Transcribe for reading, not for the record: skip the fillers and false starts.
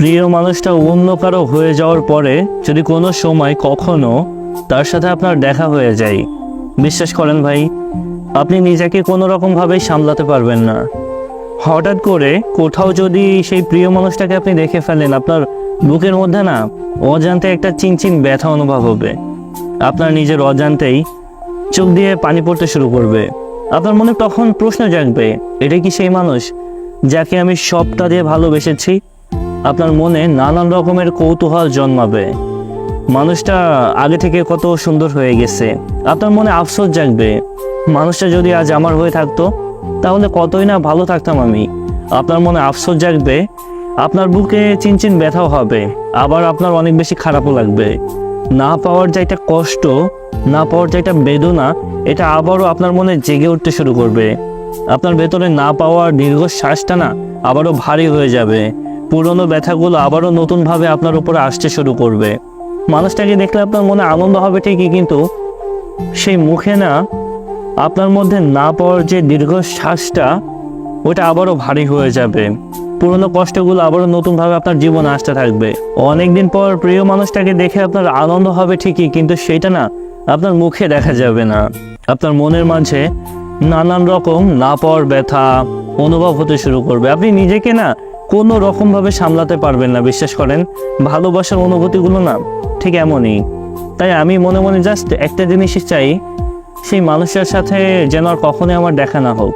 প্রিয় মানুষটা অন্য কারো হয়ে যাওয়ার পরে যদি কোনো সময় কখনো তার সাথে আপনার দেখা হয়ে যায়, বিশ্বাস করেন ভাই, আপনি নিজেকে কোনো রকমভাবেই সামলাতে পারবেন না। হঠাৎ করে কোথাও যদি সেই প্রিয় মানুষটাকে আপনি দেখে ফেলেন, আপনার বুকের মধ্যে না অজান্তে একটা চিনচিন ব্যথা অনুভব হবে। আপনার নিজের অজান্তেই চোখ দিয়ে পানি পড়তে শুরু করবে। আপনার মনে তখন প্রশ্ন জাগবে, এটা কি সেই মানুষ যাকে আমি সবটা দিয়ে ভালোবেসেছি? আপনার মনে নানান রকমের কৌতূহল জন্মাবে। মানুষটা আগে থেকে কত সুন্দর হয়ে গেছে। আপনার মনে আফসোস জাগবে, মানুষটা যদি আজ আমার হয়ে থাকতো তাহলে কতই না ভালো থাকতাম আমি। আপনার মনে আফসোস জাগবে, আপনার বুকে চিনচিন ব্যথাও হবে, আবার আপনার অনেক বেশি খারাপও লাগবে। না পাওয়ার যে একটা কষ্ট, না পাওয়ার যে একটা বেদনা, এটা আবারও আপনার মনে জেগে উঠতে শুরু করবে। আপনার ভেতরে না পাওয়ার দীর্ঘশ্বাসটা না আবারও ভারী হয়ে যাবে। পুরনো ব্যথাগুলো আবারও নতুনভাবে আপনার উপরে আসতে শুরু করবে। মানুষটাকে দেখলে আপনার মনে আনন্দ হবে ঠিকই, কিন্তু সেই মুখে না আপনার মধ্যে না পাওয়ার যে দীর্ঘশ্বাসটা, ওটা আবারও ভারী হয়ে যাবে। পুরনো কষ্টগুলো আবারও নতুনভাবে আপনার জীবনে আসতে থাকবে। অনেকদিন পর প্রিয় মানুষটাকে দেখে আপনার আনন্দ হবে ঠিকই, কিন্তু সেটা না আপনার মুখে দেখা যাবে না। আপনার মনের মাঝে নানান রকম না পাওয়ার ব্যথা অনুভব হতে শুরু করবে। আপনি নিজেকে না কোনো রকমভাবে সামলাতে পারবেন না, বিশ্বাস করেন। ভালোবাসার অনুভূতিগুলো না ঠিক এমনই। তাই আমি মনে মনে জাস্ট একটা জিনিসই চাই, সেই মানুষের সাথে যেন আর কখনোই আমার দেখা না হোক।